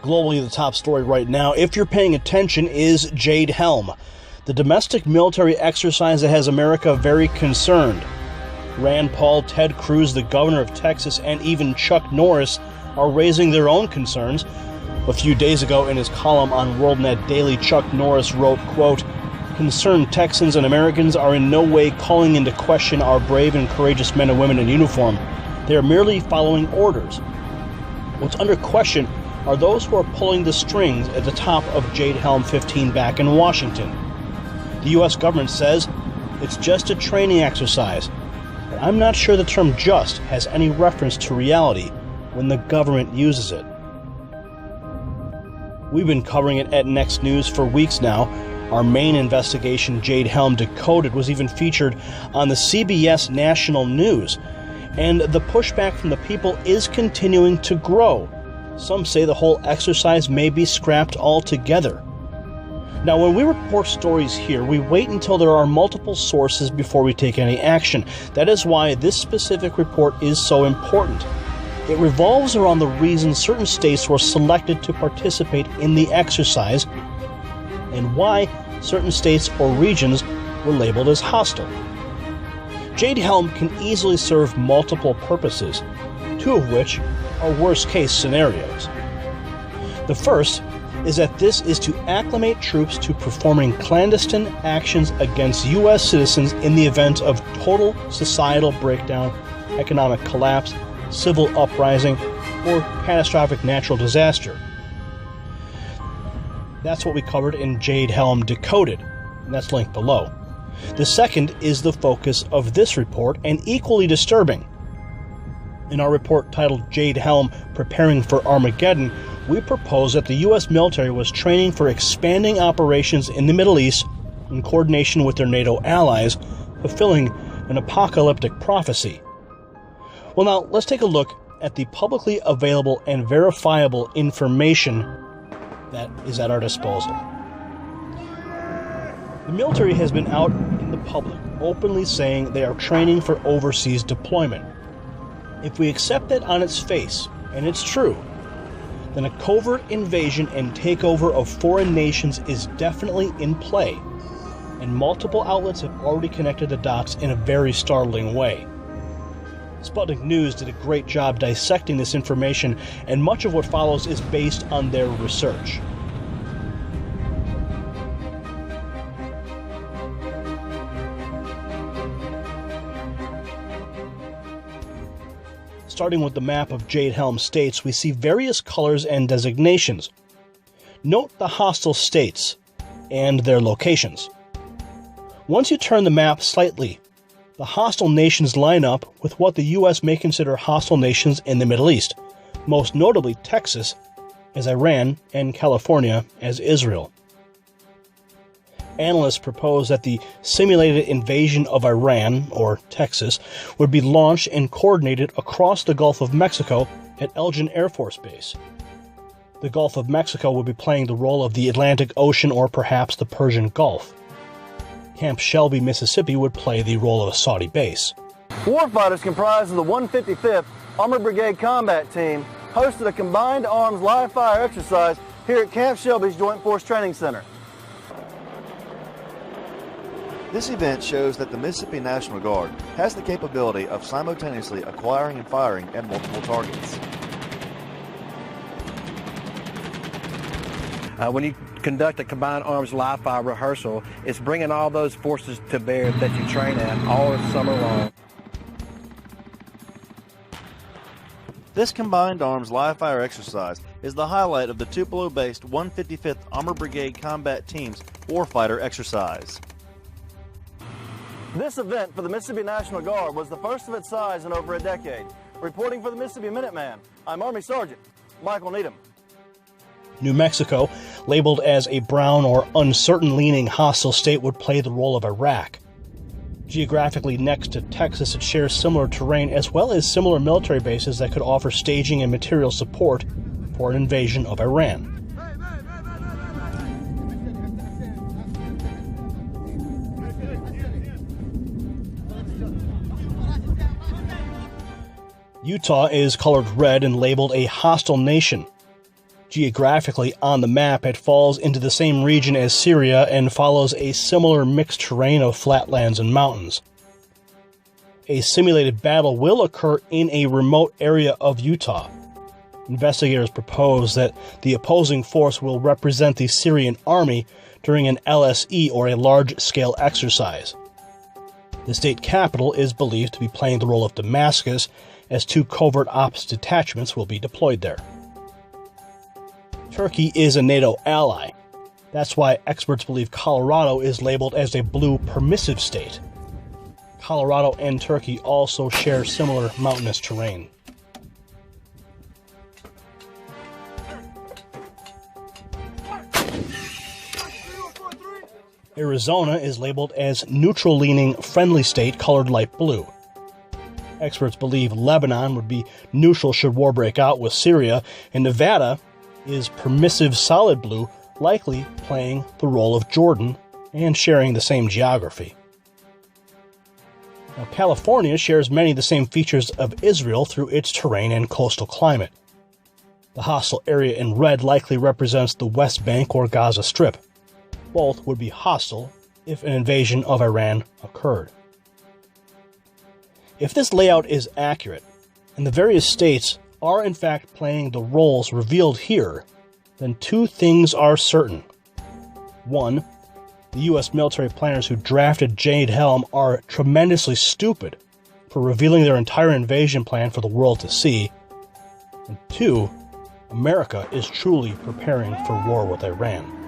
Globally, the top story right now, if you're paying attention, is Jade Helm, the domestic military exercise that has America very concerned. Rand Paul, Ted Cruz, the governor of Texas, and even Chuck Norris are raising their own concerns. A few days ago, in his column on WorldNet Daily, Chuck Norris wrote, quote, "Concerned Texans and Americans are in no way calling into question our brave and courageous men and women in uniform. They are merely following orders. What's under question are those who are pulling the strings at the top of Jade Helm 15 back in Washington. The U.S. government says it's just a training exercise, but I'm not sure the term just has any reference to reality when the government uses it." We've been covering it at Next News for weeks now. Our main investigation, Jade Helm Decoded, was even featured on the CBS National News. And the pushback from the people is continuing to grow. Some say the whole exercise may be scrapped altogether. Now, when we report stories here, we wait until there are multiple sources before we take any action. That is why this specific report is so important. It revolves around the reason certain states were selected to participate in the exercise and why certain states or regions were labeled as hostile. Jade Helm can easily serve multiple purposes, two of which are worst-case scenarios. The first is that this is to acclimate troops to performing clandestine actions against U.S. citizens in the event of total societal breakdown, economic collapse, civil uprising, or catastrophic natural disaster. That's what we covered in Jade Helm Decoded, and that's linked below. The second is the focus of this report, and equally disturbing. In our report titled Jade Helm Preparing for Armageddon, we propose that the U.S. military was training for expanding operations in the Middle East in coordination with their NATO allies, fulfilling an apocalyptic prophecy. Well, now, let's take a look at the publicly available and verifiable information that is at our disposal. The military has been out in the public, openly saying they are training for overseas deployment. If we accept that on its face, and it's true, then a covert invasion and takeover of foreign nations is definitely in play, and multiple outlets have already connected the dots in a very startling way. Sputnik News did a great job dissecting this information, and much of what follows is based on their research. Starting with the map of Jade Helm states, we see various colors and designations. Note the hostile states and their locations. Once you turn the map slightly, the hostile nations line up with what the U.S. may consider hostile nations in the Middle East, most notably Texas as Iran and California as Israel. Analysts propose that the simulated invasion of Iran, or Texas, would be launched and coordinated across the Gulf of Mexico at Elgin Air Force Base. The Gulf of Mexico would be playing the role of the Atlantic Ocean or perhaps the Persian Gulf. Camp Shelby, Mississippi would play the role of a Saudi base. Warfighters comprised of the 155th Armored Brigade Combat Team hosted a combined arms live-fire exercise here at Camp Shelby's Joint Force Training Center. This event shows that the Mississippi National Guard has the capability of simultaneously acquiring and firing at multiple targets. When you conduct a combined arms live fire rehearsal, it's bringing all those forces to bear that you train at all summer long. This combined arms live fire exercise is the highlight of the Tupelo-based 155th Armored Brigade Combat Team's Warfighter exercise. This event for the Mississippi National Guard was the first of its size in over a decade. Reporting for the Mississippi Minuteman, I'm Army Sergeant Michael Needham. New Mexico, labeled as a brown or uncertain-leaning hostile state, would play the role of Iraq. Geographically next to Texas, it shares similar terrain as well as similar military bases that could offer staging and material support for an invasion of Iran. Utah is colored red and labeled a hostile nation. Geographically, on the map, it falls into the same region as Syria and follows a similar mixed terrain of flatlands and mountains. A simulated battle will occur in a remote area of Utah. Investigators propose that the opposing force will represent the Syrian army during an LSE, or a large-scale exercise. The state capital is believed to be playing the role of Damascus, as 2 covert ops detachments will be deployed there. Turkey is a NATO ally. That's why experts believe Colorado is labeled as a blue permissive state. Colorado and Turkey also share similar mountainous terrain. Arizona is labeled as neutral-leaning friendly state, colored light blue. Experts believe Lebanon would be neutral should war break out with Syria, and Nevada is permissive solid blue, likely playing the role of Jordan and sharing the same geography. Now, California shares many of the same features of Israel through its terrain and coastal climate. The hostile area in red likely represents the West Bank or Gaza Strip. Both would be hostile if an invasion of Iran occurred. If this layout is accurate, and the various states are in fact playing the roles revealed here, then 2 things are certain. 1. The U.S. military planners who drafted Jade Helm are tremendously stupid for revealing their entire invasion plan for the world to see. And 2. America is truly preparing for war with Iran.